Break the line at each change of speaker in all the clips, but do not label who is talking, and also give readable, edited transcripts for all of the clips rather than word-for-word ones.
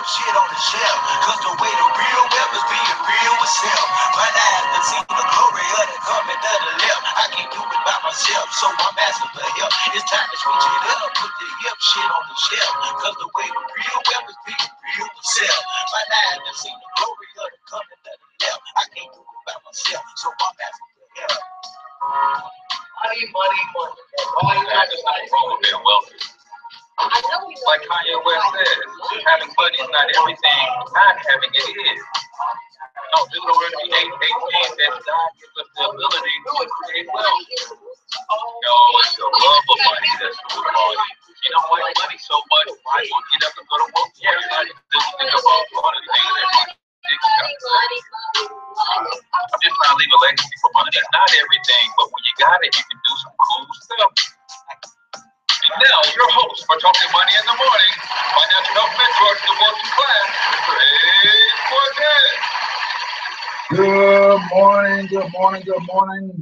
shit on the shelf. Cause the way the real wealth is being real with self. But I haven't seen the glory of the coming to the left. I can't do it by myself, so I'm asking for help. It's time to switch it up, put the hip shit on the shelf. Cause the way the real wealth is being real with self. But I haven't seen the glory of the coming to the left. I can't do it by myself, so I'm asking for help. Money, money, money. All you have is not wrong with being wealthy. Like Kanye West says, having money is not everything, not having it is. No, dude, already 18 that God gives us the ability to create wealth. No, it's the love of money that's the root of all evil. You don't like money so much, why don't you get up and go to work? Everybody think about all of the things that money. I'm just trying to leave a legacy for money. That's not everything, but when you got it, you can do some cool stuff. And now, your host for Talking Money in the Morning, financial health mentor to the working class, H Cortez.
Good morning,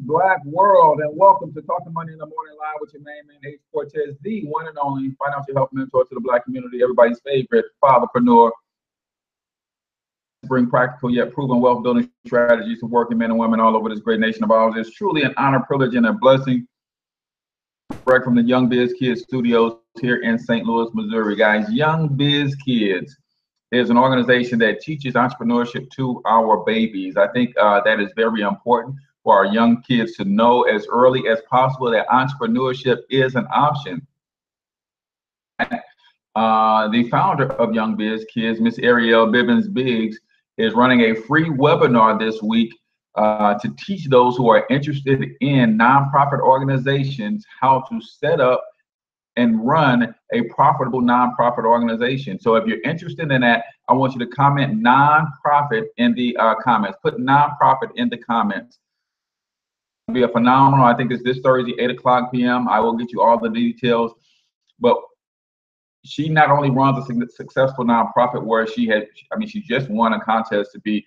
Black world, and welcome to Talking Money in the Morning Live with your main man, H Cortez, the one and only financial health mentor to the Black community, everybody's favorite fatherpreneur. Bring practical yet proven wealth building strategies to working men and women all over this great nation of ours. It's truly an honor, privilege, and a blessing. Right from the Young Biz Kids Studios here in St. Louis, Missouri, guys. Young Biz Kids is an organization that teaches entrepreneurship to our babies. I think that is very important for our young kids to know as early as possible that entrepreneurship is an option. The founder of Young Biz Kids, Miss Ariel Bibbins Biggs, is running a free webinar this week to teach those who are interested in nonprofit organizations how to set up and run a profitable nonprofit organization. So if you're interested in that, I want you to comment nonprofit in the comments. Put nonprofit in the comments. It'll be a phenomenal. I think it's this Thursday, 8:00 p.m. I will get you all the details. But she not only runs a successful nonprofit where she just won a contest to be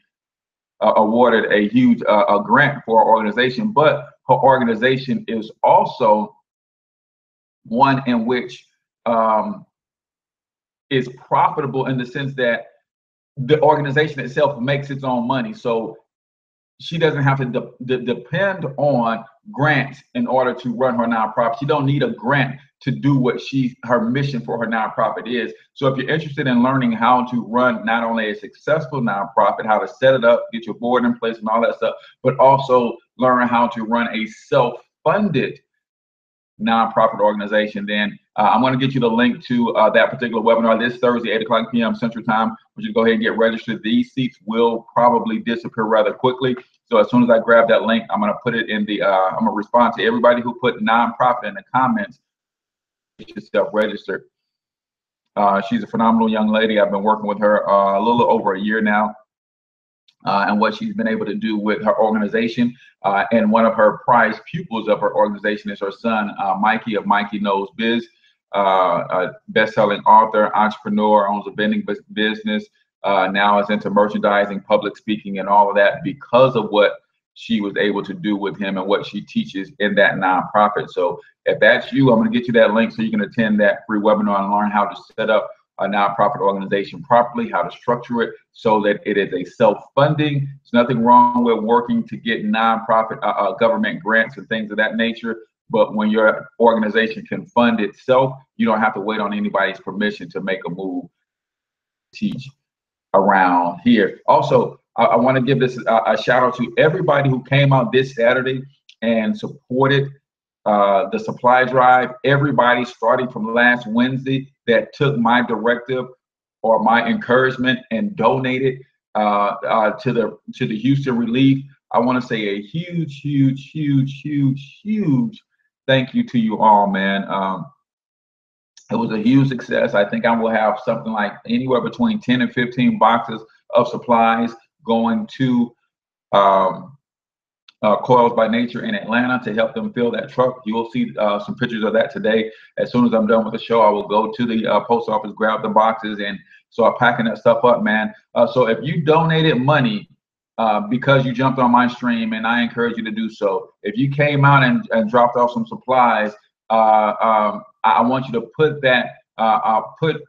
awarded a huge a grant for her organization, but her organization is also one in which is profitable in the sense that the organization itself makes its own money. So she doesn't have to depend on grants in order to run her nonprofit. She don't need a grant to do what her mission for her nonprofit is. So if you're interested in learning how to run not only a successful nonprofit, how to set it up, get your board in place and all that stuff, but also learn how to run a self-funded nonprofit organization, then I'm going to get you the link to that particular webinar this Thursday, 8:00 p.m. Central Time. Would you go ahead and get registered? These seats will probably disappear rather quickly. So as soon as I grab that link, I'm going to put it in the, I'm going to respond to everybody who put nonprofit in the comments. Get yourself registered. She's a phenomenal young lady. I've been working with her a little over a year now. And what she's been able to do with her organization. And one of her prized pupils of her organization is her son, Mikey of Mikey Knows Biz, a best-selling author, entrepreneur, owns a vending business, now is into merchandising, public speaking, and all of that because of what she was able to do with him and what she teaches in that nonprofit. So if that's you, I'm going to get you that link so you can attend that free webinar and learn how to set up a nonprofit organization properly, how to structure it so that it is a self-funding. There's nothing wrong with working to get nonprofit government grants and things of that nature. But when your organization can fund itself, you don't have to wait on anybody's permission to make a move. Teach around here. Also, I want to give this a shout out to everybody who came out this Saturday and supported the supply drive. Everybody starting from last Wednesday that took my directive or my encouragement and donated to the Houston relief. I want to say a huge thank you to you all, man. It was a huge success. I think I will have something like anywhere between 10 and 15 boxes of supplies going to Coils by Nature in Atlanta to help them fill that truck. You will see some pictures of that today. As soon as I'm done with the show, I will go to the post office, grab the boxes, and start packing that stuff up, man. So if you donated money because you jumped on my stream, and I encourage you to do so. If you came out and dropped off some supplies, I want you to put that, put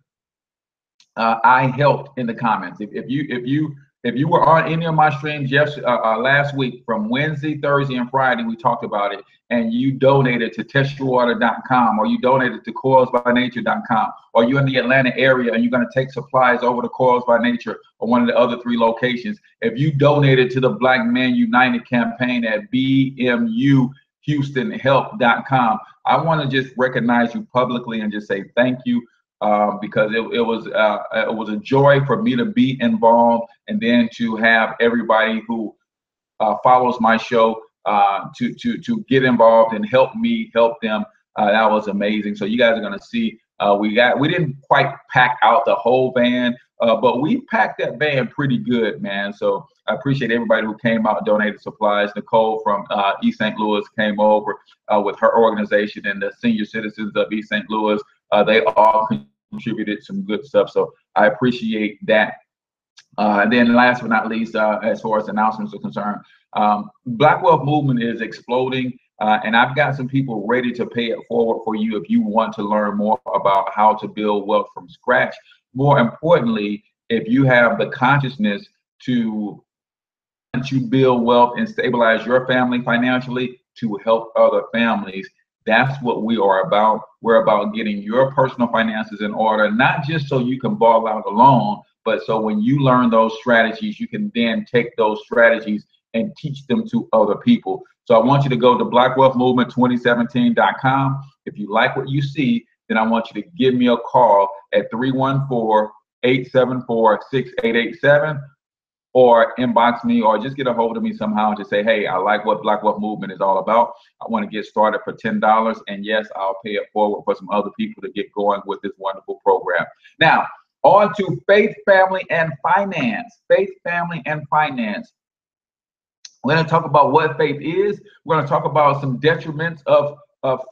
I helped in the comments. If you were on any of my streams last week, from Wednesday, Thursday, and Friday, we talked about it, and you donated to testyourwater.com, or you donated to coilsbynature.com, or you're in the Atlanta area and you're going to take supplies over to Coils by Nature or one of the other 3 locations. If you donated to the Black Men United campaign at BMUHoustonHelp.com, I want to just recognize you publicly and just say thank you. Because it was a joy for me to be involved, and then to have everybody who follows my show to get involved and help me help them. That was amazing. So you guys are gonna see we didn't quite pack out the whole van, but we packed that van pretty good, man. So I appreciate everybody who came out and donated supplies. Nicole from East St. Louis came over with her organization, and the senior citizens of East St. Louis. They all contributed some good stuff, so I appreciate that. And then last but not least, as far as announcements are concerned, Black Wealth Movement is exploding, and I've got some people ready to pay it forward for you if you want to learn more about how to build wealth from scratch. More importantly, if you have the consciousness to build wealth and stabilize your family financially to help other families. That's what we are about. We're about getting your personal finances in order, not just so you can ball out alone, but so when you learn those strategies, you can then take those strategies and teach them to other people. So I want you to go to blackwealthmovement2017.com. If you like what you see, then I want you to give me a call at 314-874-6887. or inbox me, or just get a hold of me somehow and just say, hey, I like what Black Wealth Movement is all about. I want to get started for $10, and yes, I'll pay it forward for some other people to get going with this wonderful program. Now, on to faith, family, and finance. Faith, family, and finance. We're going to talk about what faith is. We're going to talk about some detriments of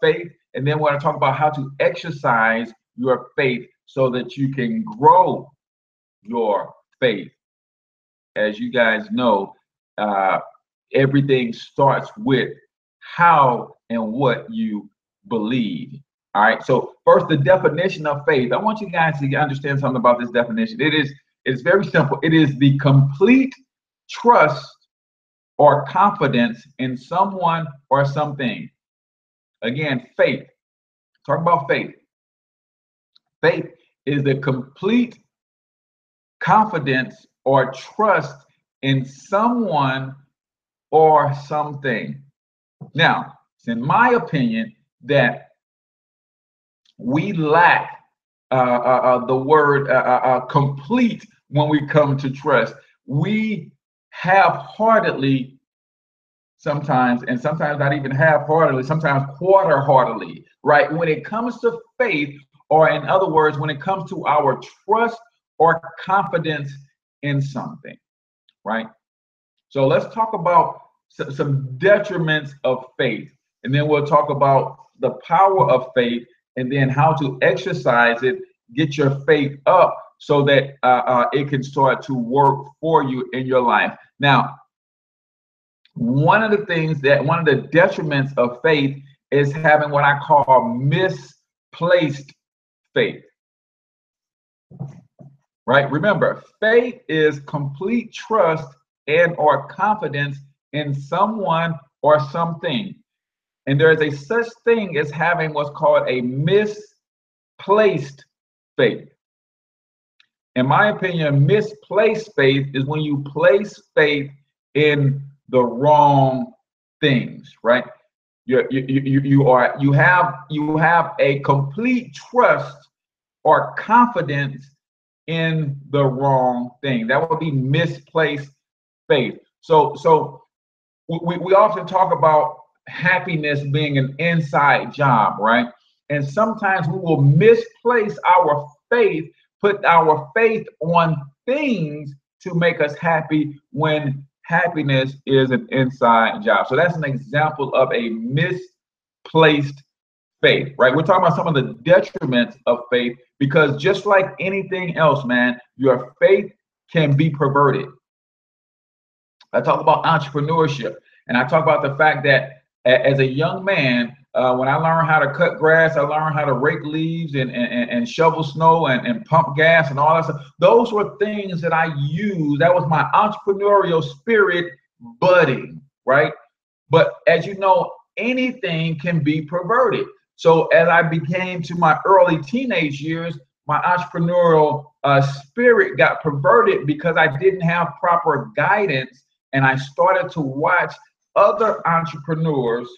faith, and then we're going to talk about how to exercise your faith so that you can grow your faith. As you guys know, everything starts with how and what you believe. All right. So first, the definition of faith. I want you guys to understand something about this definition. It's very simple. It is the complete trust or confidence in someone or something. Again, faith. Talk about faith. Faith is the complete confidence or trust in someone or something. Now, it's in my opinion that we lack the word complete when we come to trust. We half-heartedly sometimes, and sometimes not even half-heartedly, sometimes quarter-heartedly, right? When it comes to faith, or in other words, when it comes to our trust or confidence in something, right? So let's talk about some detriments of faith, and then we'll talk about the power of faith, and then how to exercise it, get your faith up so that it can start to work for you in your life. Now, one of the detriments of faith is having what I call misplaced faith. Right? Remember, faith is complete trust and or confidence in someone or something. And there is a such thing as having what's called a misplaced faith. In my opinion, misplaced faith is when you place faith in the wrong things, right? You have a complete trust or confidence in the wrong thing. That would be misplaced faith. So we often talk about happiness being an inside job, right? And sometimes we will misplace our faith, put our faith on things to make us happy when happiness is an inside job. So that's an example of a misplaced faith, right? We're talking about some of the detriments of faith, because just like anything else, man, your faith can be perverted. I talk about entrepreneurship, and I talk about the fact that as a young man, When I learned how to cut grass, I learned how to rake leaves and shovel snow and pump gas and all that stuff. Those were things that I used. That was my entrepreneurial spirit budding, right? But as you know, anything can be perverted. So as I became to my early teenage years, my entrepreneurial spirit got perverted because I didn't have proper guidance, and I started to watch other entrepreneurs,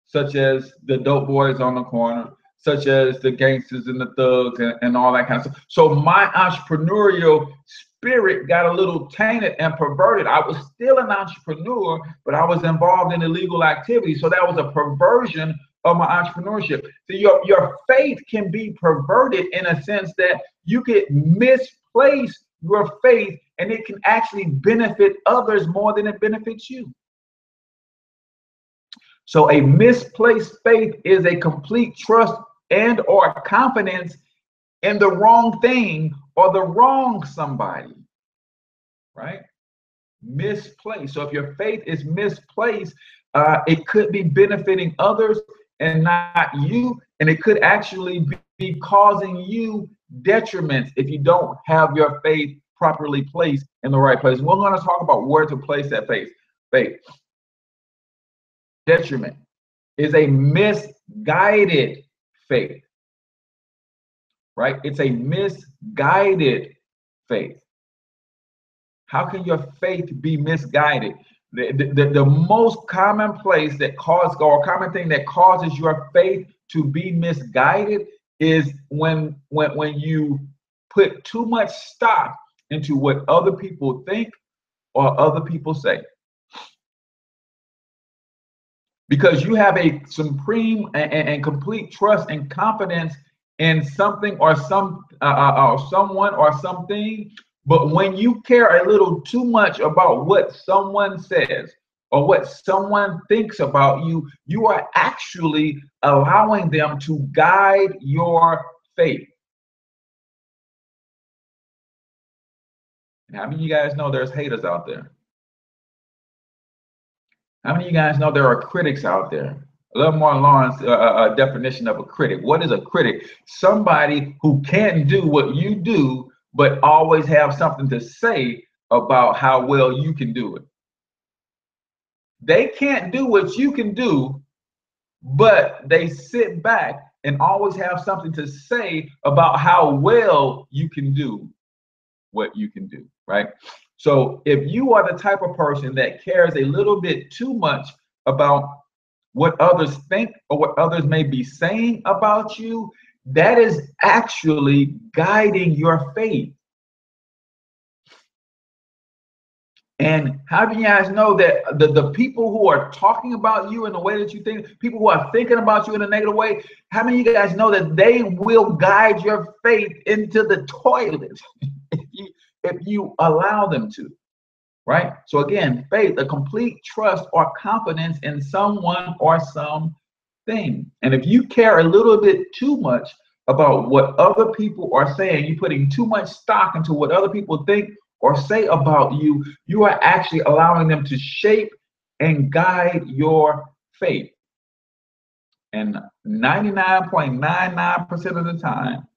such as the dope boys on the corner, such as the gangsters and the thugs and all that kind of stuff. So my entrepreneurial spirit got a little tainted and perverted. I was still an entrepreneur, but I was involved in illegal activity. So that was a perversion of my entrepreneurship. So your faith can be perverted in a sense that you could misplace your faith and it can actually benefit others more than it benefits you. So a misplaced faith is a complete trust and or confidence in the wrong thing or the wrong somebody, right? Misplaced. So if your faith is misplaced, it could be benefiting others and not you, and it could actually be causing you detriments if you don't have your faith properly placed in the right place. We're going to talk about where to place that faith. Detriment is a misguided faith, right? It's a misguided faith. How can your faith be misguided? The most common place that causes, or common thing that causes your faith to be misguided is when you put too much stock into what other people think or other people say. Because you have a supreme and complete trust and confidence in something or someone or something, but when you care a little too much about what someone says or what someone thinks about you, you are actually allowing them to guide your faith. And how many of you guys know there's haters out there? How many of you guys know there are critics out there? I love Martin Lawrence's definition of a critic. What is a critic? Somebody who can't do what you do, but always have something to say about how well you can do it. They can't do what you can do, but they sit back and always have something to say about how well you can do what you can do, right? So if you are the type of person that cares a little bit too much about what others think or what others may be saying about you, that is actually guiding your faith. And how do you guys know that the people who are talking about you in the way that you think, people who are thinking about you in a negative way, how many of you guys know that they will guide your faith into the toilet if you allow them to, right? So again, faith, a complete trust or confidence in someone or something. And if you care a little bit too much about what other people are saying, you're putting too much stock into what other people think or say about you, you are actually allowing them to shape and guide your faith. And 99.99% of the time,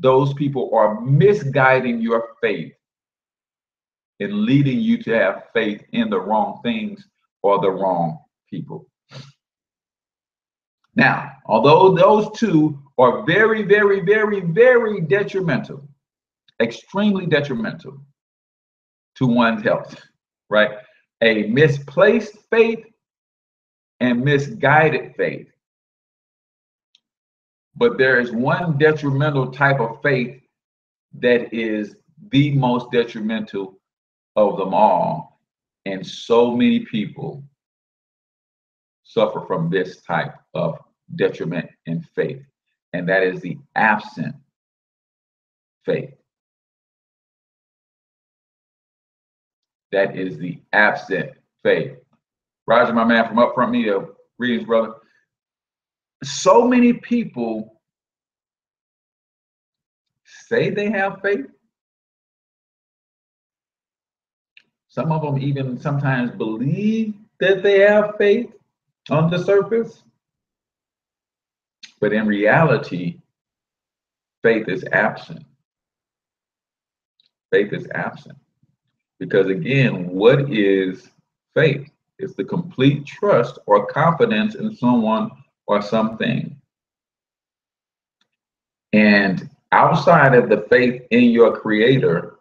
those people are misguiding your faith and leading you to have faith in the wrong things or the wrong people. Now, although those two are very, very, very, very detrimental, extremely detrimental to one's health, right? A misplaced faith and misguided faith. But there is one detrimental type of faith that is the most detrimental of them all. And so many people suffer from this type of detriment in faith. And that is the absent faith. That is the absent faith. Roger, my man from Upfront Media, greetings, brother. So many people say they have faith. Some of them even sometimes believe that they have faith on the surface, But in reality, faith is absent. Faith is absent. Because again, what is faith? It's the complete trust or confidence in someone or something. And outside of the faith in your creator,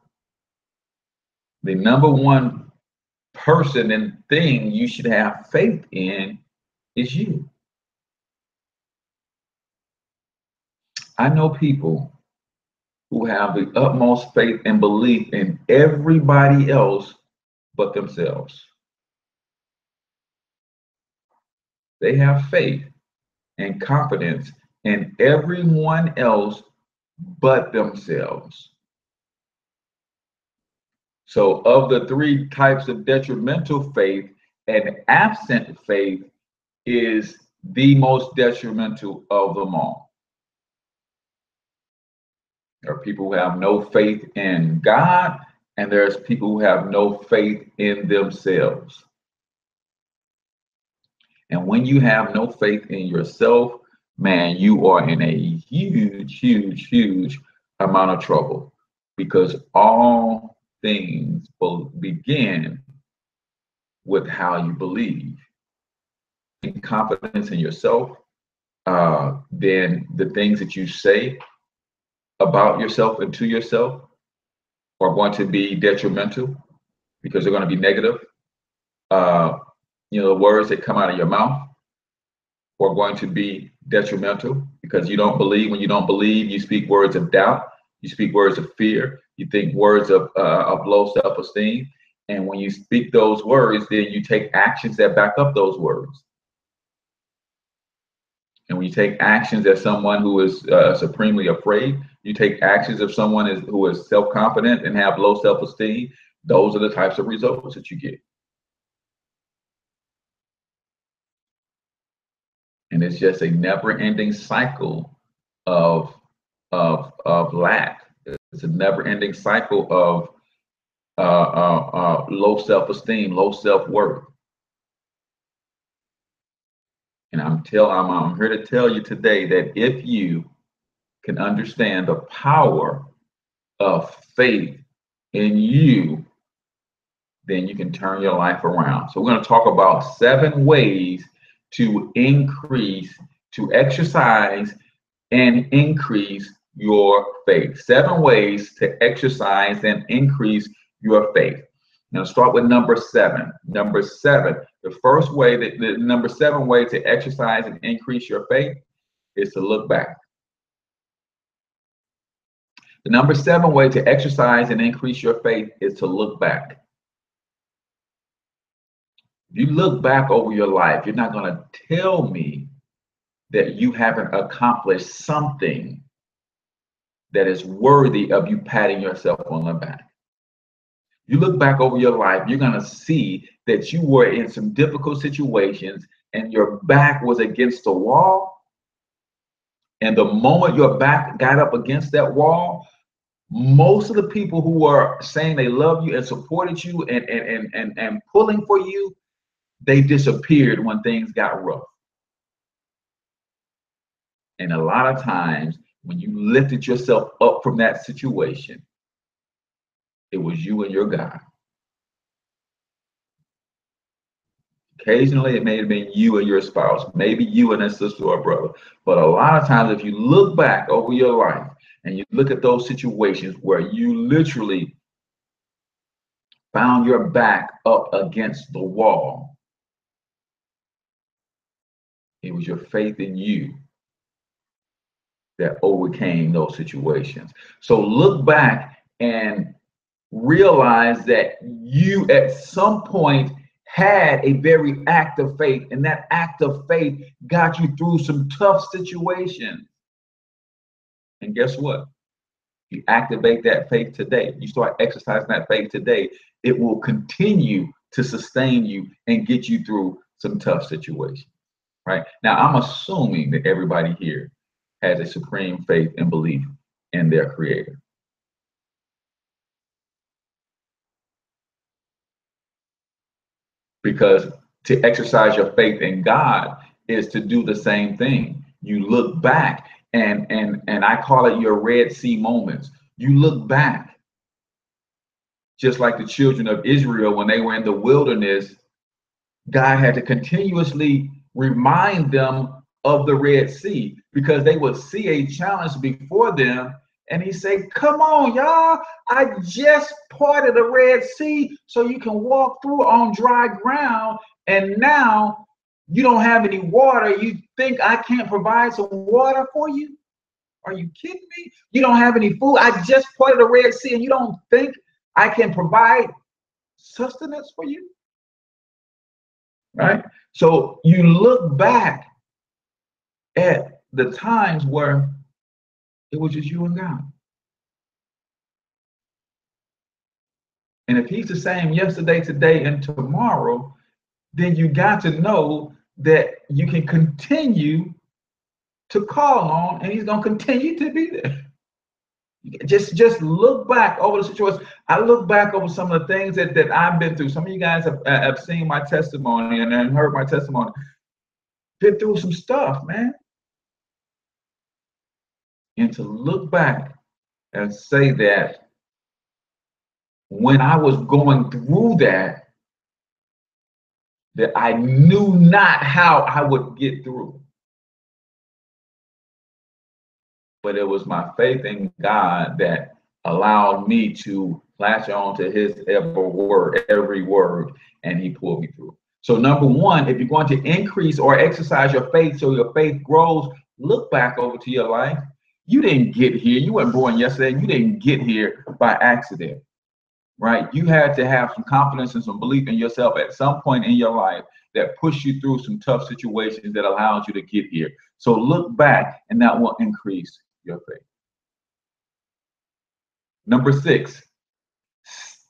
the number one person and thing you should have faith in is you. I know people who have the utmost faith and belief in everybody else but themselves. They have faith and confidence in everyone else but themselves. So, of the three types of detrimental faith, an absent faith is the most detrimental of them all. There are people who have no faith in God, and there's people who have no faith in themselves. And when you have no faith in yourself, man, you are in a huge, huge, huge amount of trouble, because all things begin with how you believe. In confidence in yourself, then the things that you say about yourself and to yourself are going to be detrimental because they're going to be negative. The words that come out of your mouth are going to be detrimental because you don't believe. When you don't believe, you speak words of doubt, you speak words of fear, you think words of low self-esteem. And when you speak those words, then you take actions that back up those words. And when you take actions as someone who is supremely afraid, you take actions of someone who is self-confident and have low self-esteem, those are the types of results that you get. And it's just a never-ending cycle of lack. It's a never-ending cycle of low self-esteem, low self-worth. And I'm here to tell you today that if you can understand the power of faith in you, then you can turn your life around. So we're going to talk about 7 ways to exercise and increase your faith. 7 ways to exercise and increase your faith. Now start with number 7. Number 7, the number 7 way to exercise and increase your faith is to look back. The number 7 way to exercise and increase your faith is to look back. If you look back over your life, you're not going to tell me that you haven't accomplished something that is worthy of you patting yourself on the back. You look back over your life, you're going to see that you were in some difficult situations and your back was against the wall. And the moment your back got up against that wall, most of the people who are saying they love you and supported you and pulling for you, they disappeared when things got rough. And a lot of times when you lifted yourself up from that situation, it was you and your God. Occasionally, it may have been you and your spouse, maybe you and a sister or brother. But a lot of times, if you look back over your life and you look at those situations where you literally found your back up against the wall, it was your faith in you that overcame those situations. So look back and realize that you at some point had a very act of faith, and that act of faith got you through some tough situations. And guess what? You activate that faith today. You start exercising that faith today. It will continue to sustain you and get you through some tough situations. Right? Now, I'm assuming that everybody here has a supreme faith and belief in their creator. Because to exercise your faith in God is to do the same thing. You look back, and I call it your Red Sea moments. You look back, just like the children of Israel when they were in the wilderness. God had to continuously remind them of the Red Sea because they would see a challenge before them. And he said, come on, y'all. I just parted the Red Sea so you can walk through on dry ground. And now you don't have any water. You think I can't provide some water for you? Are you kidding me? You don't have any food. I just parted the Red Sea and you don't think I can provide sustenance for you? Right? So you look back at the times where it was just you and God. And if he's the same yesterday, today, and tomorrow, then you got to know that you can continue to call on, and he's going to continue to be there. Just look back over the situation. I look back over some of the things that I've been through. Some of you guys have seen my testimony and heard my testimony. Been through some stuff, man. And to look back and say that when I was going through that I knew not how I would get through. But it was my faith in God that allowed me to latch on to his every word, and he pulled me through. So number one, if you're going to increase or exercise your faith so your faith grows, look back over to your life. You didn't get here. You weren't born yesterday. You didn't get here by accident, right? You had to have some confidence and some belief in yourself at some point in your life that pushed you through some tough situations that allowed you to get here. So look back, and that will increase your faith. Number 6,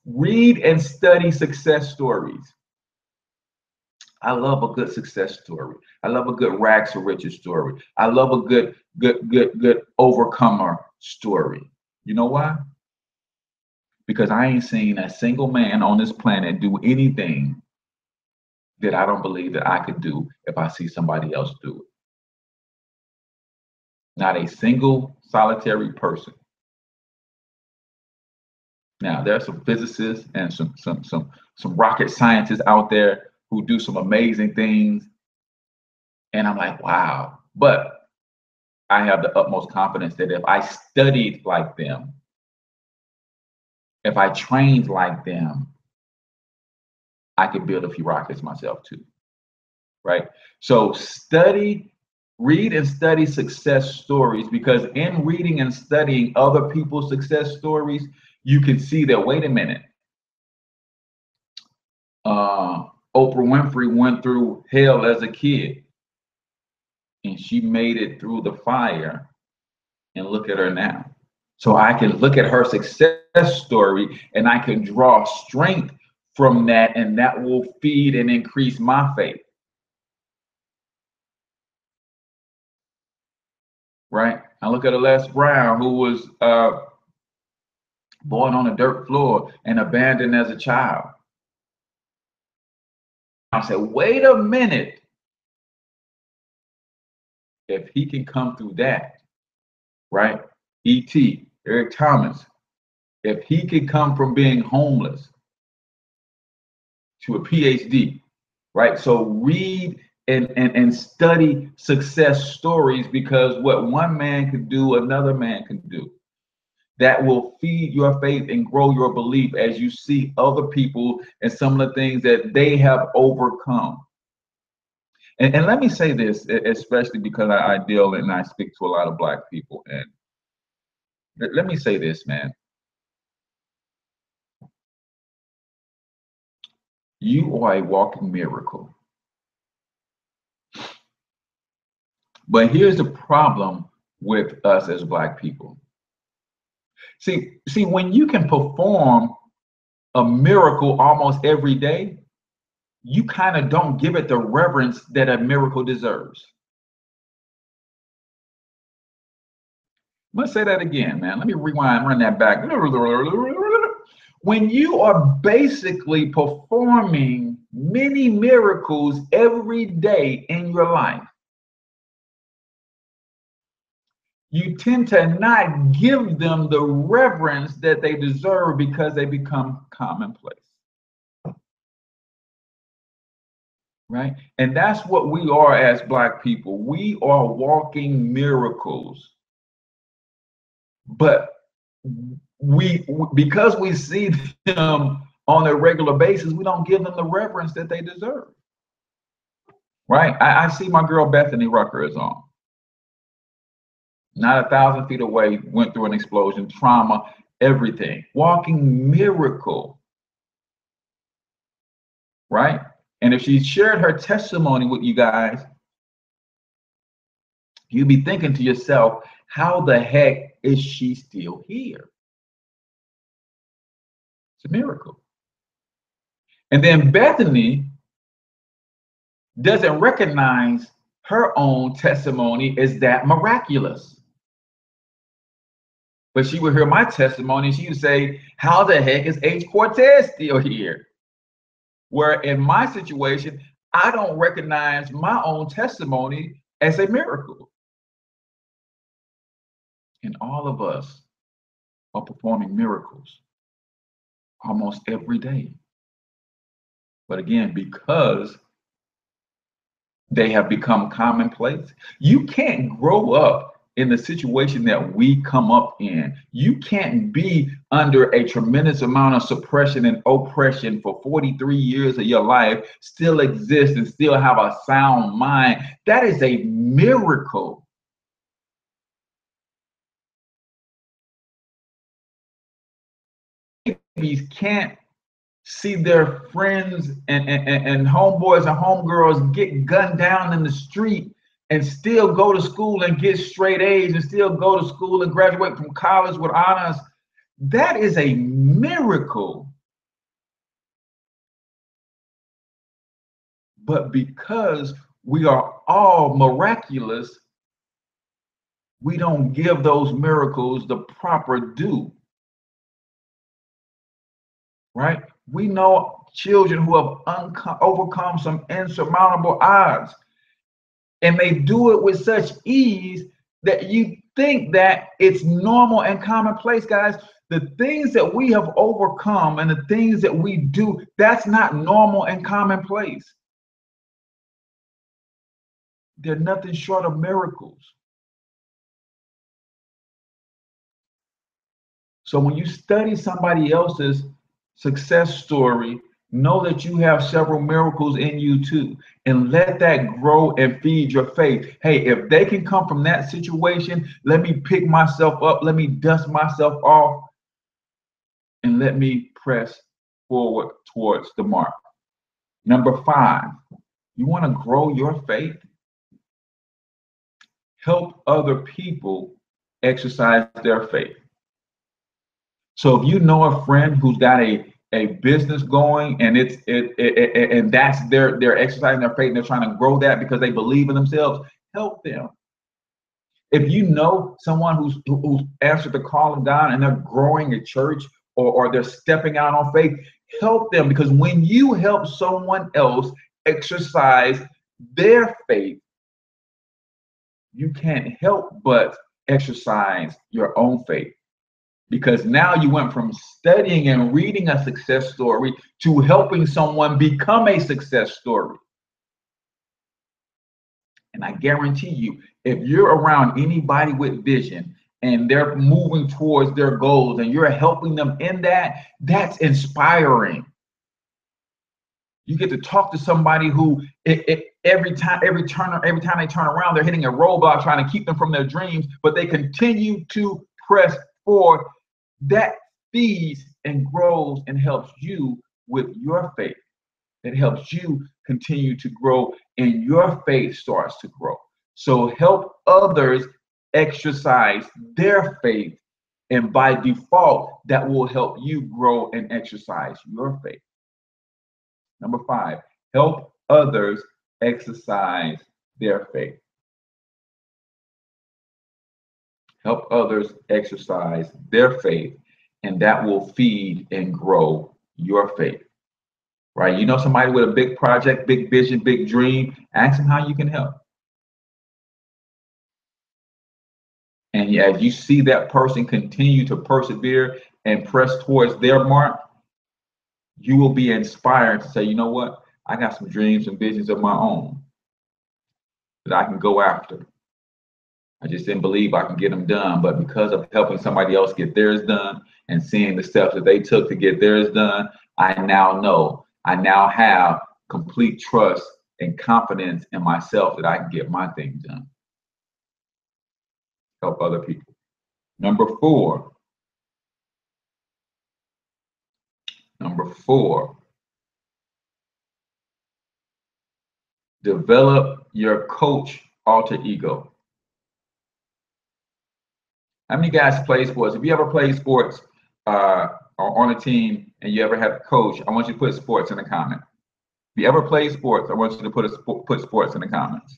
read and study success stories. I love a good success story. I love a good rags to riches story. I love a good overcomer story. You know why? Because I ain't seen a single man on this planet do anything that I don't believe that I could do if I see somebody else do it. Not a single solitary person. Now, there are some physicists and some rocket scientists out there who do some amazing things. And I'm like, wow. But I have the utmost confidence that if I studied like them, if I trained like them, I could build a few rockets myself too, right? So read and study success stories, because in reading and studying other people's success stories, you can see that, wait a minute, Oprah Winfrey went through hell as a kid and she made it through the fire, and look at her now. So I can look at her success story and I can draw strength from that, and that will feed and increase my faith. Right? I look at Les Brown, who was born on a dirt floor and abandoned as a child. I said, wait a minute. If he can come through that, right? E.T., Eric Thomas, if he could come from being homeless to a PhD, right? So read and study success stories, because what one man can do, another man can do. That will feed your faith and grow your belief as you see other people and some of the things that they have overcome. And let me say this, especially because I deal and I speak to a lot of Black people. And let me say this, man. You are a walking miracle. But here's the problem with us as Black people. See, when you can perform a miracle almost every day, you kind of don't give it the reverence that a miracle deserves. Let's say that again, man. Let me rewind, run that back. When you are basically performing many miracles every day in your life, you tend to not give them the reverence that they deserve because they become commonplace. Right? And that's what we are as Black people. We are walking miracles. But because we see them on a regular basis, we don't give them the reverence that they deserve. Right? I see my girl Bethany Rucker is on. Not 1,000 feet away, went through an explosion, trauma, everything. Walking miracle. Right? And if she shared her testimony with you guys, you'd be thinking to yourself, how the heck is she still here? It's a miracle. And then Bethany doesn't recognize her own testimony as that miraculous. But she would hear my testimony and she would say, how the heck is H Cortez still here? Where in my situation, I don't recognize my own testimony as a miracle. And all of us are performing miracles almost every day. But again, because they have become commonplace, you can't grow up in the situation that we come up in. You can't be under a tremendous amount of suppression and oppression for 43 years of your life, still exist and still have a sound mind. That is a miracle. Babies can't see their friends and homeboys and homegirls get gunned down in the street and still go to school and get straight A's and still go to school and graduate from college with honors. That is a miracle. But because we are all miraculous, we don't give those miracles the proper due. Right? We know children who have overcome some insurmountable odds. And they do it with such ease that you think that it's normal and commonplace, guys. The things that we have overcome and the things that we do, that's not normal and commonplace. They're nothing short of miracles. So when you study somebody else's success story, know that you have several miracles in you too, and let that grow and feed your faith. Hey, if they can come from that situation, let me pick myself up, let me dust myself off, and let me press forward towards the mark. Number 5, you want to grow your faith? Help other people exercise their faith. So if you know a friend who's got a business going and and that's they're exercising their faith and they're trying to grow that because they believe in themselves, help them. If you know someone who's answered the call of God and they're growing a church or they're stepping out on faith, help them, because when you help someone else exercise their faith, you can't help but exercise your own faith. Because now you went from studying and reading a success story to helping someone become a success story. And I guarantee you, if you're around anybody with vision and they're moving towards their goals and you're helping them in that, that's inspiring. You get to talk to somebody who every time they turn around, they're hitting a roadblock trying to keep them from their dreams, but they continue to press forward. That feeds and grows and helps you with your faith. It helps you continue to grow and your faith starts to grow. So help others exercise their faith, and by default, that will help you grow and exercise your faith. Number 5, help others exercise their faith. Help others exercise their faith, and that will feed and grow your faith. Right? You know somebody with a big project, big vision, big dream, ask them how you can help. And And as you see that person continue to persevere and press towards their mark, you will be inspired to say, you know what? I got some dreams and visions of my own that I can go after. I just didn't believe I can get them done, but because of helping somebody else get theirs done and seeing the steps that they took to get theirs done, I now know, I now have complete trust and confidence in myself that I can get my thing done. Help other people. Number four, develop your coach alter ego. How many guys play sports? If you ever played sports or on a team and you ever had a coach, I want you to put sports in the comment. If you ever played sports, I want you to put sports in the comments.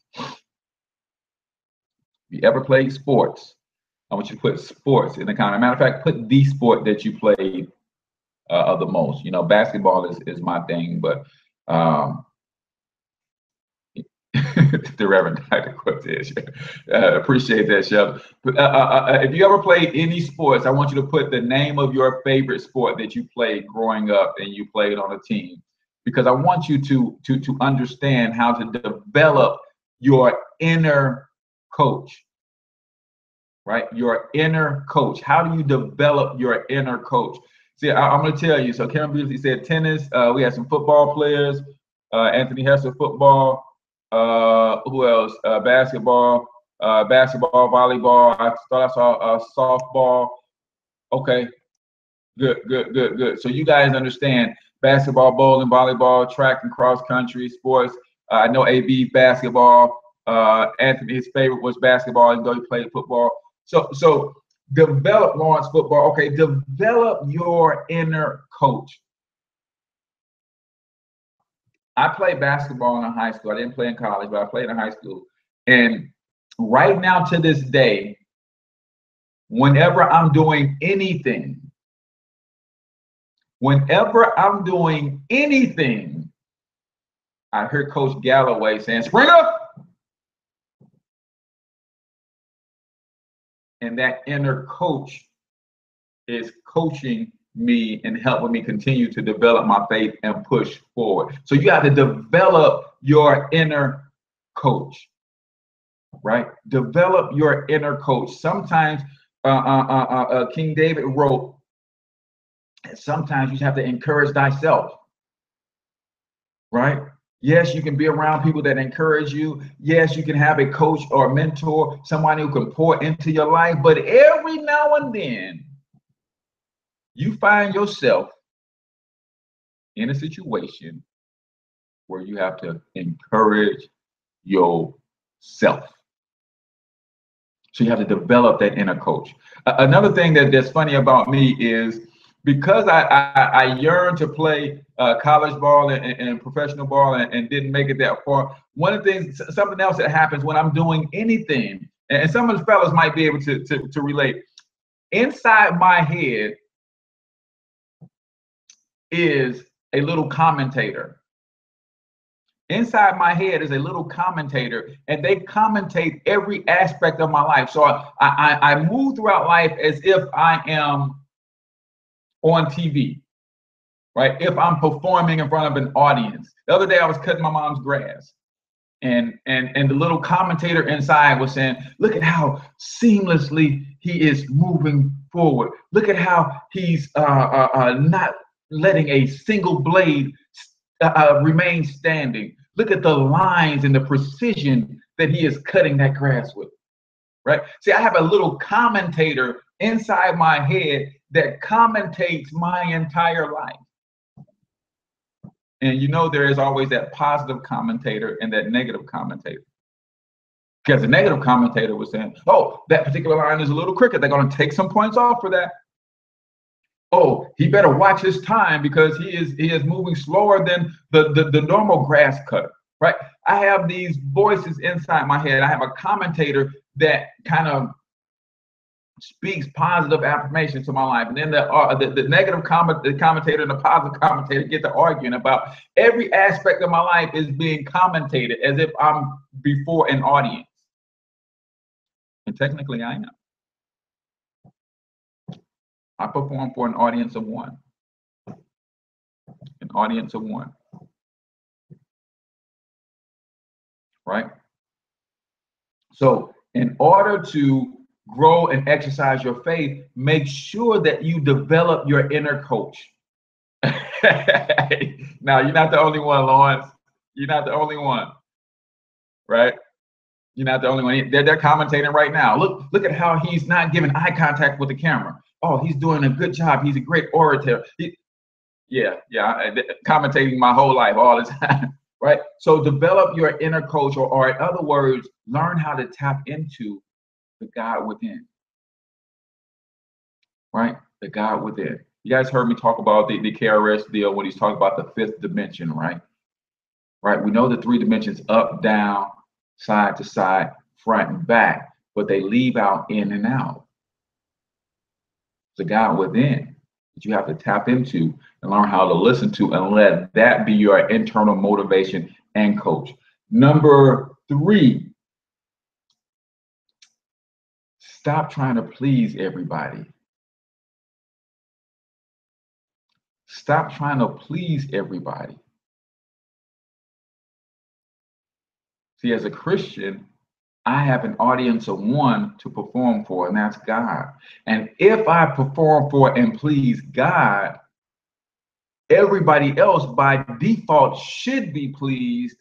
If you ever played sports, I want you to put sports in the comment. Matter of fact, put the sport that you played the most. You know, basketball is my thing, but the Reverend H Cortez. Appreciate that, Chef. But, if you ever played any sports, I want you to put the name of your favorite sport that you played growing up and you played on a team, because I want you to understand how to develop your inner coach, right? Your inner coach. How do you develop your inner coach? See, I'm going to tell you. So Karen Beasley said tennis. We had some football players. Anthony Hester, football. Who else? Basketball, volleyball. I thought I saw softball. Okay, good. So you guys understand basketball, bowling, volleyball, track and cross country sports. I know AB basketball. Anthony, his favorite was basketball, even though he played football. So develop Lawrence football. Okay, develop your inner coach. I played basketball in high school. I didn't play in college, but I played in high school. And right now to this day, whenever I'm doing anything, I hear Coach Galloway saying, Springer! And that inner coach is coaching me and helping me continue to develop my faith and push forward. So you have to develop your inner coach, right? Develop your inner coach. Sometimes King David wrote, sometimes you have to encourage thyself, right? Yes, you can be around people that encourage you. Yes, you can have a coach or a mentor, somebody who can pour into your life. But every now and then, you find yourself in a situation where you have to encourage yourself. So you have to develop that inner coach. Another thing that's funny about me is because I yearn to play college ball and professional ball and didn't make it that far. One of the things, something else that happens when I'm doing anything, and some of the fellas might be able to relate. Inside my head is a little commentator. Inside my head is a little commentator, and they commentate every aspect of my life. So I move throughout life as if I am on TV, right? If I'm performing in front of an audience. The other day I was cutting my mom's grass, and the little commentator inside was saying, look at how seamlessly he is moving forward. Look at how he's not letting a single blade remain standing. Look at the lines and the precision that he is cutting that grass with, right? See, I have a little commentator inside my head that commentates my entire life. And you know, there is always that positive commentator and that negative commentator. Because the negative commentator was saying, oh, that particular line is a little crooked. They're going to take some points off for that. Oh, he better watch his time because he is moving slower than the normal grass cutter, right? I have these voices inside my head. I have a commentator that kind of speaks positive affirmation to my life, and then the negative commentator and the positive commentator get to arguing about every aspect of my life is being commentated as if I'm before an audience, and technically I am. I perform for an audience of one. An audience of one. Right? So in order to grow and exercise your faith, make sure that you develop your inner coach. Now, you're not the only one, Lawrence. You're not the only one, right? You're not the only one. They're commentating right now. Look at how he's not giving eye contact with the camera. Oh, he's doing a good job. He's a great orator. Yeah, commentating my whole life all the time, right? So develop your inner coach, or in other words, learn how to tap into the God within, right? The God within. You guys heard me talk about the KRS deal when he's talking about the fifth dimension, right? Right. We know the three dimensions: up, down, side to side, front and back, but they leave out in and out. The God within that you have to tap into and learn how to listen to, and let that be your internal motivation and coach. Number 3, stop trying to please everybody. Stop trying to please everybody. See, as a Christian, I have an audience of one to perform for, and that's God. And if I perform for and please God, everybody else by default should be pleased.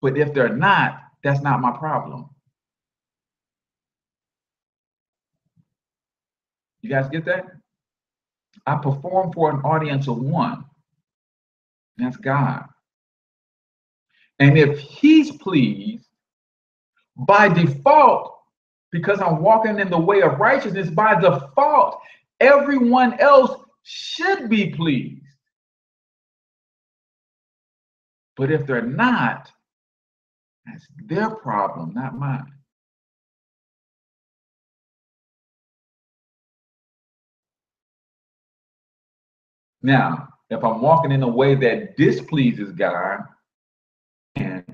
But if they're not, that's not my problem. You guys get that? I perform for an audience of one. That's God. And if he's pleased, by default, because I'm walking in the way of righteousness, by default, everyone else should be pleased. But if they're not, that's their problem, not mine. Now, if I'm walking in a way that displeases God, and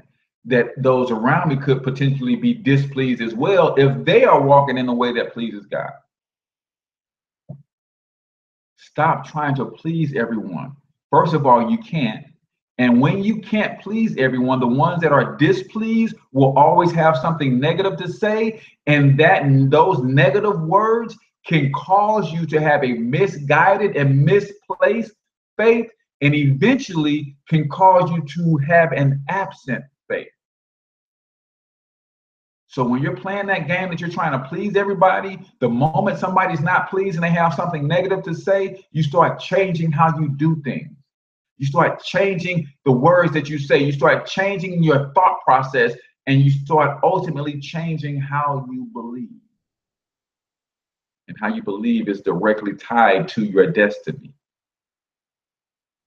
that those around me could potentially be displeased as well if they are walking in a way that pleases God. Stop trying to please everyone. First of all, you can't. And when you can't please everyone, the ones that are displeased will always have something negative to say, and those negative words can cause you to have a misguided and misplaced faith, and eventually can cause you to have an absent faith. So when you're playing that game that you're trying to please everybody, the moment somebody's not pleased and they have something negative to say, you start changing how you do things. You start changing the words that you say. You start changing your thought process, and you start ultimately changing how you believe. And how you believe is directly tied to your destiny.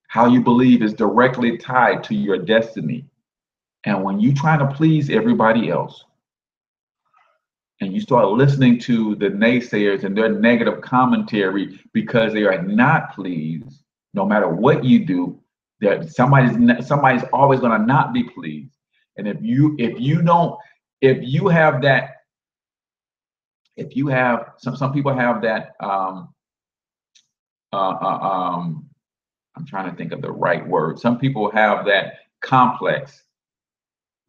How you believe is directly tied to your destiny. And when you try to please everybody else, and you start listening to the naysayers and their negative commentary because they are not pleased, no matter what you do, that somebody's always going to not be pleased. And if you have that, some people have that, I'm trying to think of the right word. Some people have that complex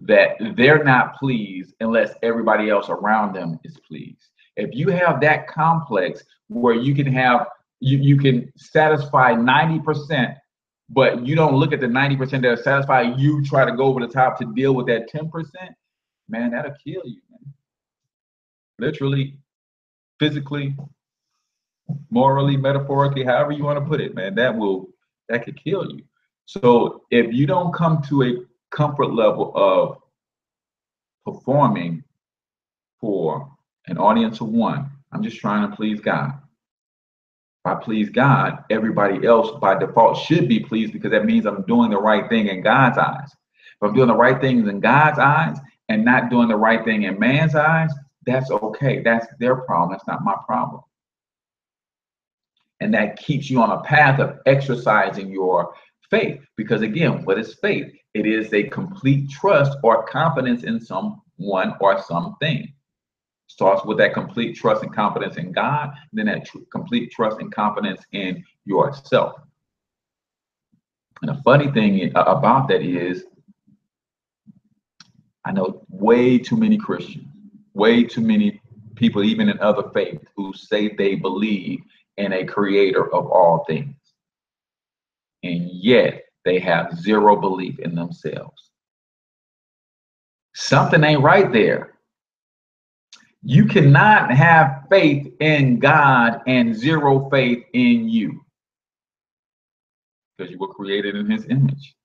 that they're not pleased unless everybody else around them is pleased. If you have that complex where you can satisfy 90%, but you don't look at the 90% that are satisfied, you try to go over the top to deal with that 10%, man, that'll kill you, man. Literally, physically, morally, metaphorically, however you want to put it, man, that could kill you. So if you don't come to a comfort level of performing for an audience of one, I'm just trying to please God. If I please God, everybody else by default should be pleased, because that means I'm doing the right thing in God's eyes. If I'm doing the right things in God's eyes and not doing the right thing in man's eyes, that's okay. That's their problem. That's not my problem. And that keeps you on a path of exercising your faith. Because again, what is faith? It is a complete trust or confidence in someone or something. Starts with that complete trust and confidence in God, and then that complete trust and confidence in yourself. And the funny thing about that is, I know way too many Christians, way too many people, even in other faiths, who say they believe in a creator of all things, and yet they have zero belief in themselves. Something ain't right there. You cannot have faith in God and zero faith in you, because you were created in his image.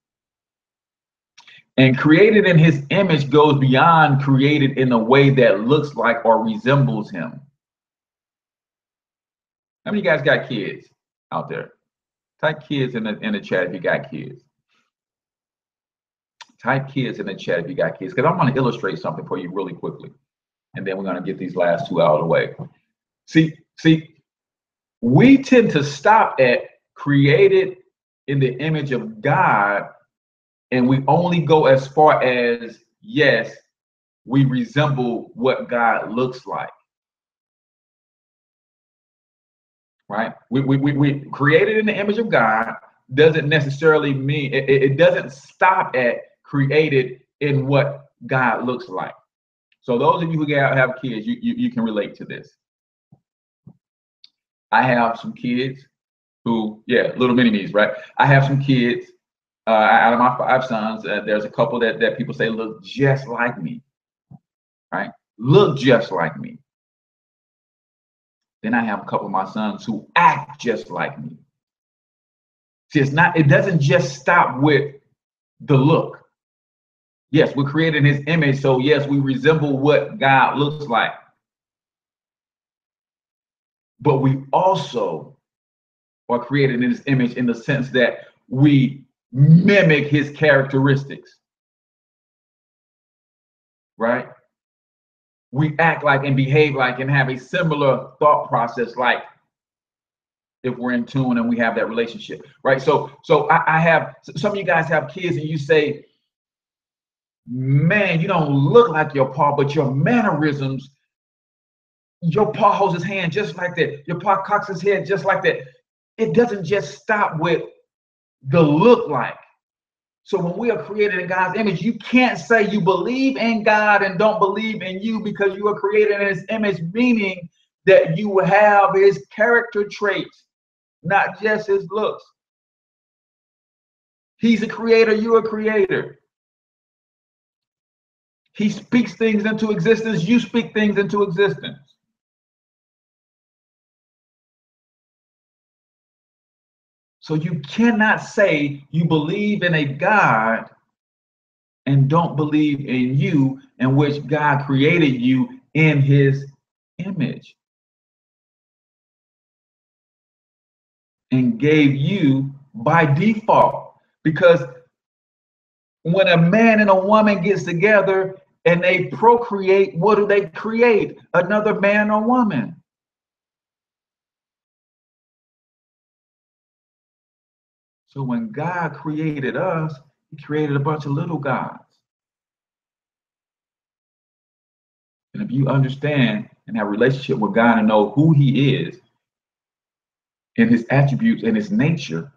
And created in his image goes beyond created in a way that looks like or resembles him. How many of you guys got kids out there? Type kids in the chat if you got kids. Type kids in the chat if you got kids, because I want to illustrate something for you really quickly. And then we're going to get these last two out of the way. See, we tend to stop at created in the image of God, and we only go as far as, yes, we resemble what God looks like. Right? We created in the image of God doesn't necessarily mean, it doesn't stop at created in what God looks like. So those of you who have kids, you can relate to this. I have some kids who, yeah, little mini-me's, right? I have some kids, out of my 5 sons, there's a couple that people say look just like me, right? Look just like me. Then I have a couple of my sons who act just like me. See, it doesn't just stop with the look. Yes, we're created in his image, so yes, we resemble what God looks like. But we also are created in his image in the sense that we mimic his characteristics. Right? We act like and behave like and have a similar thought process, like if we're in tune and we have that relationship, right? So I have, some of you guys have kids and you say, man, you don't look like your pa, but your mannerisms, your pa holds his hand just like that, your pa cocks his head just like that. It doesn't just stop with the look like. So when we are created in God's image, you can't say you believe in God and don't believe in you, because you are created in his image, meaning that you have his character traits, not just his looks. He's a creator, you're a creator. He speaks things into existence, you speak things into existence. So you cannot say you believe in a God and don't believe in you, in which God created you in his image and gave you by default. Because when a man and a woman gets together and they procreate, what do they create? Another man or woman. So when God created us, he created a bunch of little gods. And if you understand and have a relationship with God and know who he is and his attributes and his nature,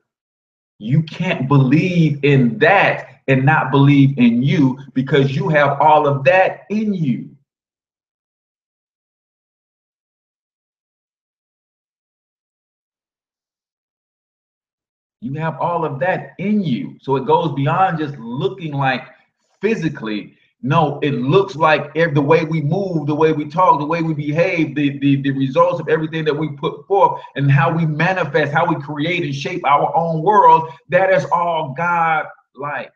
you can't believe in that and not believe in you, because you have all of that in you. You have all of that in you. So it goes beyond just looking like physically. No, it looks like the way we move, the way we talk, the way we behave, the results of everything that we put forth, and how we manifest, how we create and shape our own world. That is all God-like.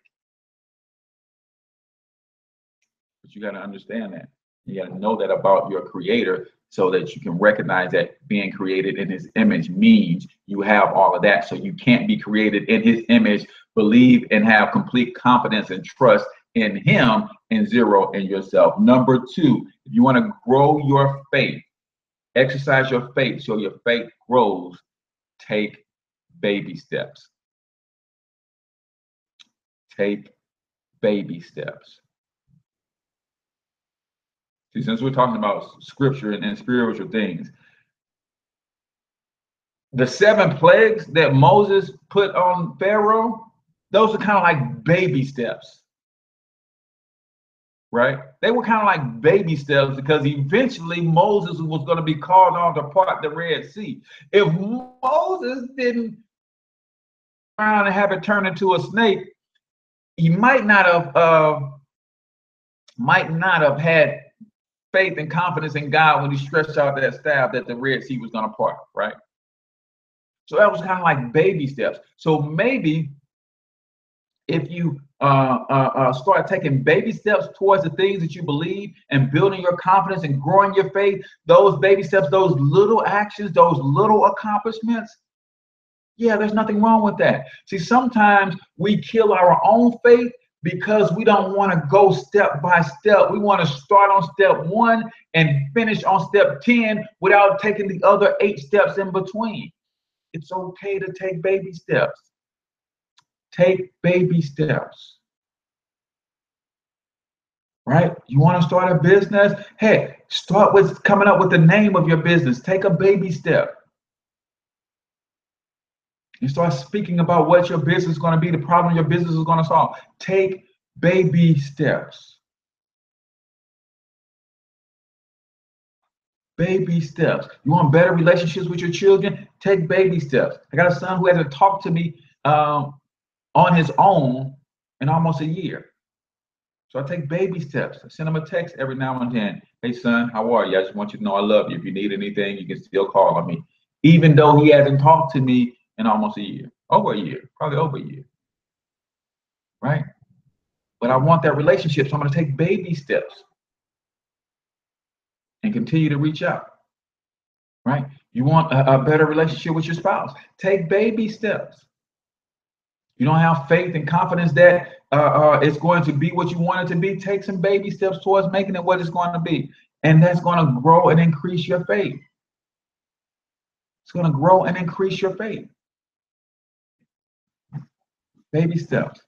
But you got to understand that. You got to know that about your creator, so that you can recognize that being created in his image means you have all of that. So you can't be created in his image, believe and have complete confidence and trust in him, and zero in yourself. Number 2, if you want to grow your faith, exercise your faith so your faith grows, take baby steps. Take baby steps. See, since we're talking about scripture and spiritual things, the 7 plagues that Moses put on Pharaoh, those are kind of like baby steps, right? They were kind of like baby steps because eventually Moses was going to be called on to part the Red Sea. If Moses didn't around and have it turn into a snake, he might not have had faith and confidence in God when he stretched out that staff that the Red Sea was going to part, right? So that was kind of like baby steps. So maybe if you start taking baby steps towards the things that you believe and building your confidence and growing your faith, those baby steps, those little actions, those little accomplishments, yeah, there's nothing wrong with that. See, sometimes we kill our own faith because we don't want to go step by step. We want to start on step 1 and finish on step 10 without taking the other 8 steps in between. It's okay to take baby steps. Take baby steps. Right? You want to start a business? Hey, start with coming up with the name of your business. Take a baby step. You start speaking about what your business is going to be, the problem your business is going to solve. Take baby steps. Baby steps. You want better relationships with your children? Take baby steps. I got a son who hasn't talked to me on his own in almost a year. So I take baby steps. I send him a text every now and then. Hey, son, how are you? I just want you to know I love you. If you need anything, you can still call on me. Even though he hasn't talked to me in almost a year. Over a year. Probably over a year. Right? But I want that relationship, so I'm going to take baby steps and continue to reach out. Right? You want a better relationship with your spouse? Take baby steps. You don't have faith and confidence that it's going to be what you want it to be. Take some baby steps towards making it what it's going to be. And that's going to grow and increase your faith. It's going to grow and increase your faith. Baby steps.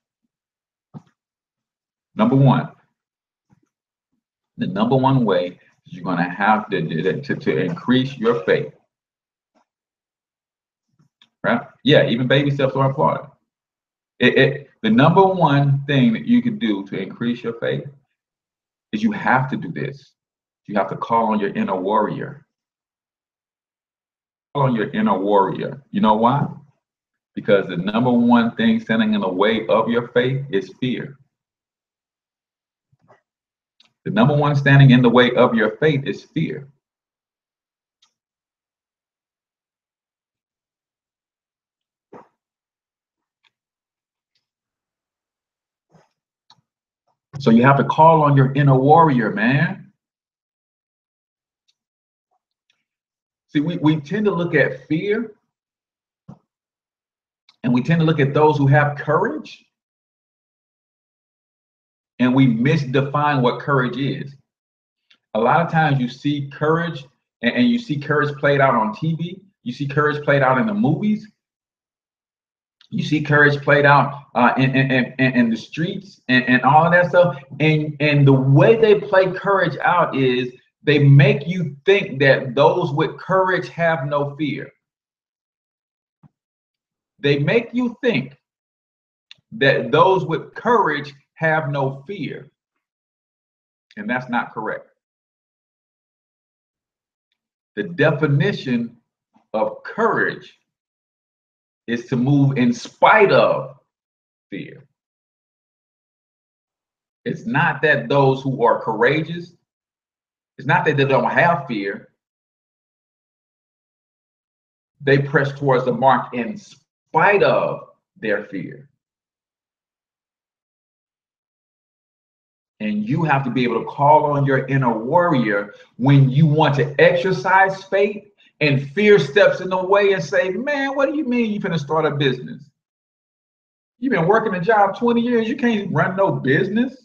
Number 1. The number 1 way you're going to have to increase your faith. Right? Yeah, even baby steps are important. The number 1 thing that you can do to increase your faith is you have to do this. You have to call on your inner warrior. Call on your inner warrior. You know why? Because the number 1 thing standing in the way of your faith is fear. The number 1 standing in the way of your faith is fear. So you have to call on your inner warrior, man. See, we tend to look at fear and we tend to look at those who have courage and we misdefine what courage is. A lot of times you see courage and you see courage played out on TV. You see courage played out in the movies. You see courage played out in the streets and all of that stuff. And the way they play courage out is they make you think that those with courage have no fear. They make you think that those with courage have no fear. And that's not correct. The definition of courage is to move in spite of fear. It's not that those who are courageous, it's not that they don't have fear. They press towards the mark in spite of their fear. And you have to be able to call on your inner warrior when you want to exercise faith and fear steps in the way and say, man, what do you mean you're gonna start a business? You've been working a job 20 years, you can't run no business.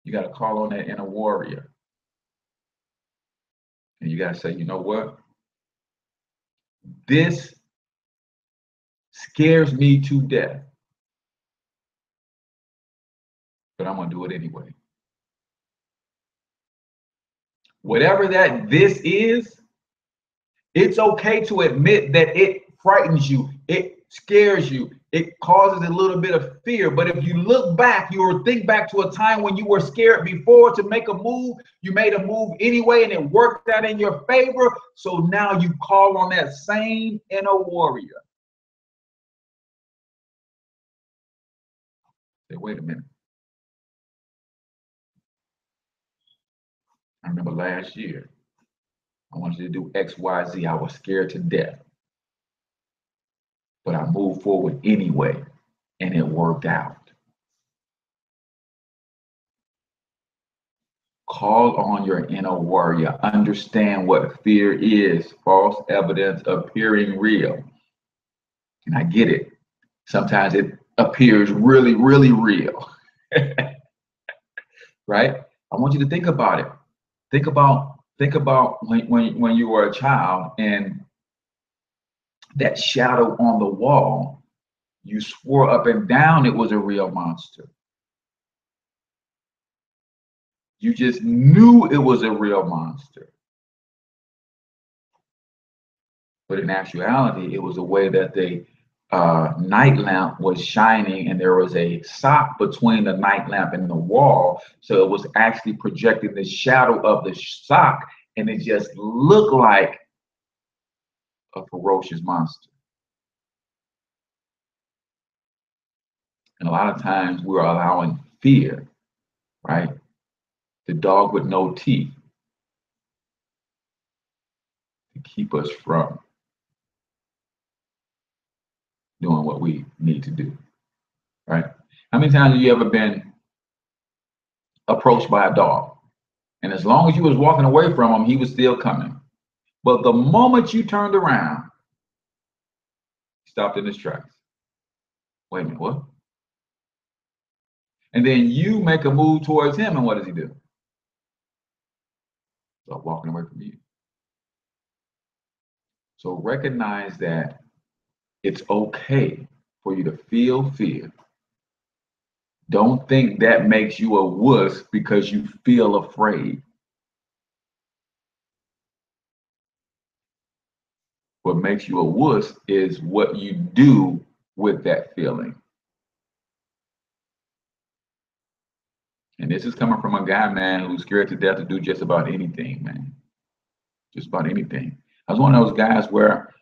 You got to call on that inner warrior. And you got to say, you know what? This scares me to death. But I'm going to do it anyway. whatever that this is, it's okay to admit that it frightens you, it scares you, it causes a little bit of fear. But if you look back, you will think back to a time when you were scared before to make a move. You made a move anyway, and it worked out in your favor. So now you call on that same inner warrior. Say, wait a minute. I remember last year, I wanted to do X, Y, Z. I was scared to death, but I moved forward anyway, and it worked out. Call on your inner warrior. Understand what fear is. False evidence appearing real. And I get it. Sometimes it appears really, really real. Right? I want you to think about it. Think about when you were a child and that shadow on the wall, you swore up and down it was a real monster. You just knew it was a real monster. But in actuality, it was the way that the night lamp was shining, and there was a sock between the night lamp and the wall. So it was actually projecting the shadow of the sock, and it just looked like a ferocious monster. And a lot of times we're allowing fear, right? The dog with no teeth, to keep us from doing what we need to do, right? How many times have you ever been approached by a dog? And as long as you was walking away from him, he was still coming. But the moment you turned around, he stopped in his tracks. Wait a minute, what? And then you make a move towards him, and what does he do? Start walking away from you. So recognize that it's okay for you to feel fear. Don't think that makes you a wuss because you feel afraid. What makes you a wuss is what you do with that feeling. And this is coming from a guy, man, who's scared to death to do just about anything, man. Just about anything. I was one of those guys where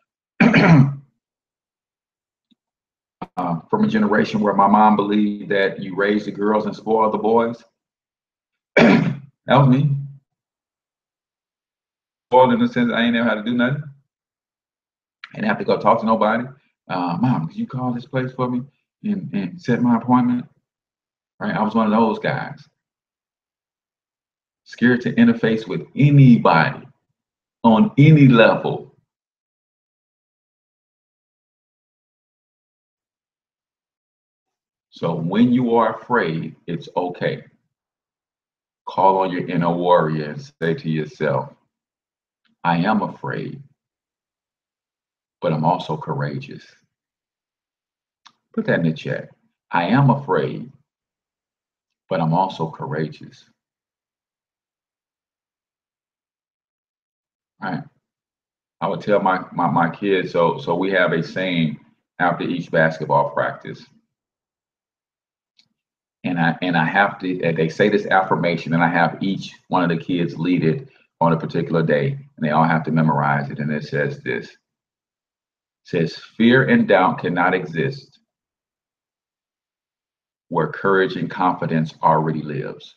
from a generation where my mom believed that you raise the girls and spoil the boys. That was me. Spoiled in the sense I ain't never had to do nothing. I didn't have to go talk to nobody. Mom, could you call this place for me and set my appointment? Right? I was one of those guys. Scared to interface with anybody on any level. So when you are afraid, it's okay. Call on your inner warrior and say to yourself, I am afraid, but I'm also courageous. Put that in the chat. I am afraid, but I'm also courageous. All right. I would tell my kids, so we have a saying after each basketball practice. And I have to, they say this affirmation, and I have each one of the kids lead it on a particular day, and they all have to memorize it. And it says this. It says, fear and doubt cannot exist where courage and confidence already lives.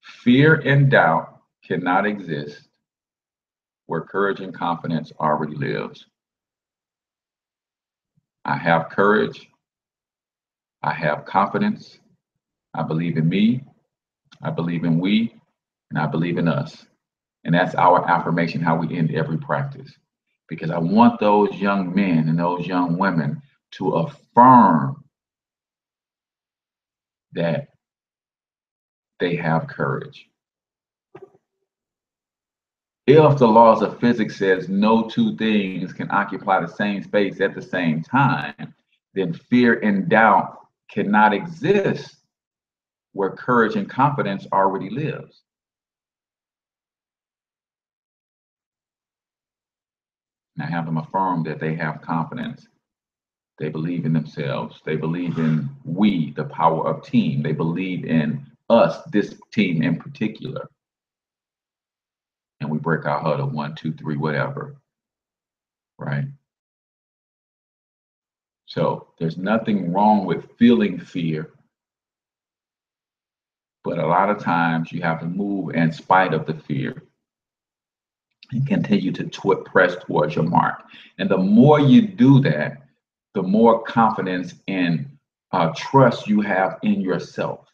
Fear and doubt cannot exist where courage and confidence already lives. I have courage. I have confidence. I believe in me. I believe in we. And I believe in us. And that's our affirmation, how we end every practice. Because I want those young men and those young women to affirm that they have courage. If the laws of physics says no two things can occupy the same space at the same time, then fear and doubt cannot exist where courage and confidence already lives. And I have them affirm that they have confidence. They believe in themselves. They believe in we, the power of team. They believe in us, this team in particular. And we break our huddle 1, 2, 3, whatever. Right? So there's nothing wrong with feeling fear. But a lot of times you have to move in spite of the fear and continue to press towards your mark. And the more you do that, the more confidence and trust you have in yourself,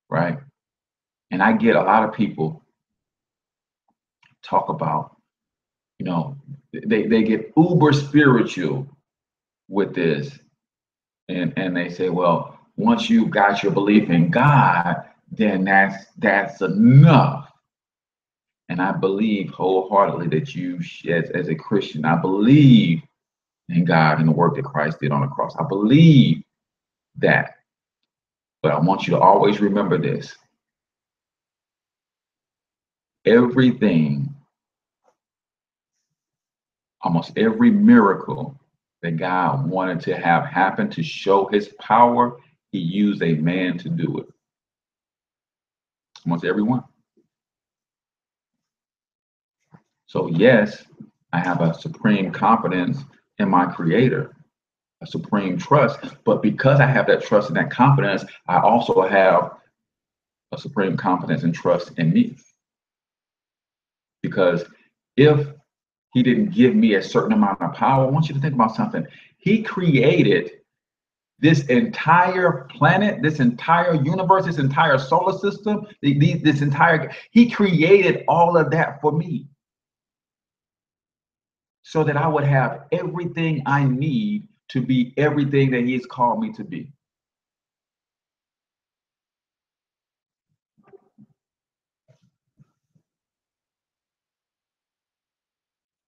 right? And I get a lot of people talk about, they get uber spiritual with this, and they say, well, once you got your belief in God, then that's enough. And I believe wholeheartedly that you, as a Christian, I believe in God and the work that Christ did on the cross. I believe that. But I want you to always remember this. Everything, almost every miracle that God wanted to have happen to show his power, he used a man to do it. Almost every one. So yes, I have a supreme confidence in my creator, a supreme trust. But because I have that trust and that confidence, I also have a supreme confidence and trust in me. Because if he didn't give me a certain amount of power, I want you to think about something. He created this entire planet, this entire universe, this entire solar system, he created all of that for me, so that I would have everything I need to be everything that he's called me to be.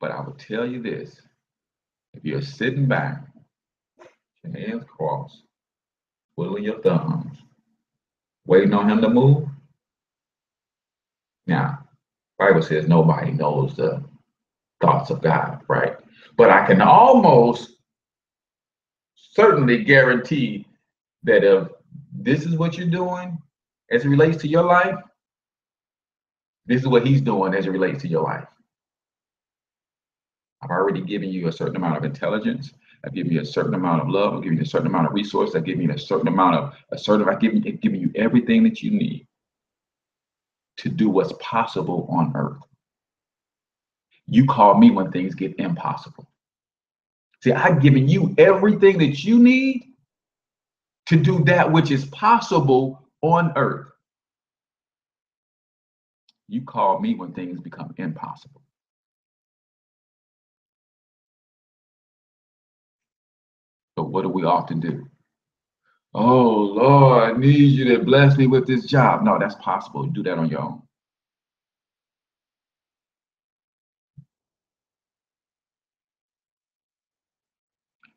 But I will tell you this, if you're sitting back, your hands crossed, twiddling your thumbs, waiting on him to move, now, Bible says nobody knows the thoughts of God, right? But I can almost certainly guarantee that if this is what you're doing as it relates to your life, this is what he's doing as it relates to your life. I've already given you a certain amount of intelligence. I've given you a certain amount of love. I've given you a certain amount of resources. I've given you a certain amount of I've given you everything that you need to do what's possible on earth. You call me when things get impossible. See, I've given you everything that you need to do that which is possible on earth. You call me when things become impossible. But what do we often do? Oh, Lord, I need you to bless me with this job. No, that's possible. Do that on your own.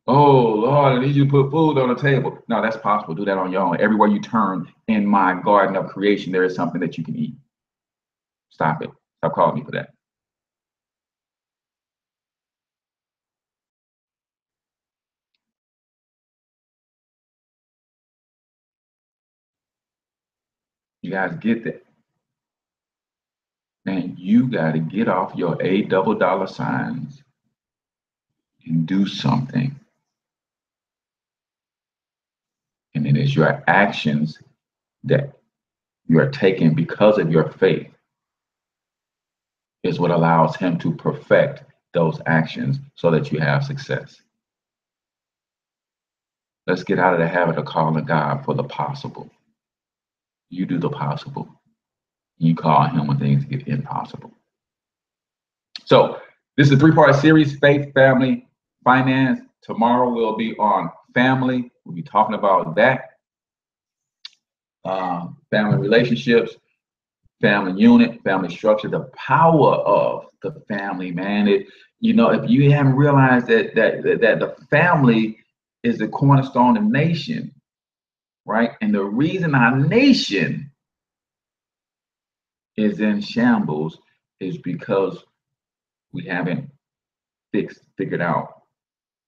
Oh, Lord, I need you to put food on the table. No, that's possible. Do that on your own. Everywhere you turn in my garden of creation, there is something that you can eat. Stop it. Stop calling me for that. You guys get that. Man, you got to get off your $8 and do something. And it is your actions that you are taking because of your faith is what allows him to perfect those actions so that you have success. Let's get out of the habit of calling God for the possible. You do the possible. You call him when things get impossible. So this is a three-part series, faith, family, finance. Tomorrow we'll be on family. We'll be talking about that. Family relationships, family unit, family structure, the power of the family, man. If you haven't realized that the family is the cornerstone of the nation, right? And the reason our nation is in shambles is because we haven't figured out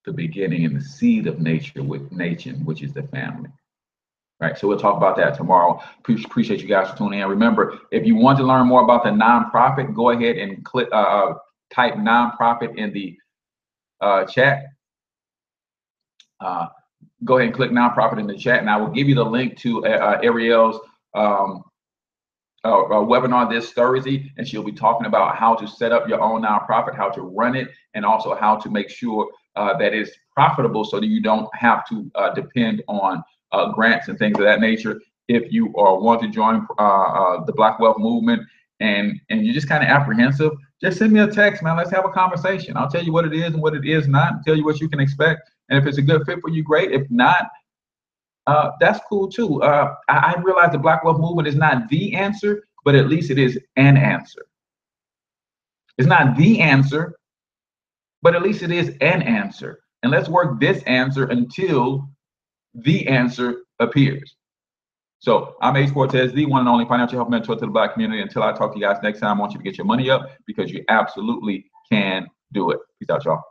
the beginning and the seed of nature with nation, which is the family. Right, so we'll talk about that tomorrow. Appreciate you guys for tuning in. Remember, if you want to learn more about the nonprofit, go ahead and click type nonprofit in the chat. Go ahead and click nonprofit in the chat, and I will give you the link to Ariel's webinar this Thursday, and she'll be talking about how to set up your own nonprofit, how to run it, and also how to make sure that it's profitable so that you don't have to depend on grants and things of that nature. If you want to join the Black Wealth Movement and you're just kind of apprehensive, just send me a text, man. Let's have a conversation. I'll tell you what it is and what it is not, and tell you what you can expect. And if it's a good fit for you, great. If not, that's cool too. I realize the Black Wealth Movement is not the answer, but at least it is an answer. It's not the answer, but at least it is an answer. And let's work this answer until the answer appears. So I'm H Cortez, the one and only financial health mentor to the Black community. Until I talk to you guys next time, I want you to get your money up because you absolutely can do it. Peace out, y'all.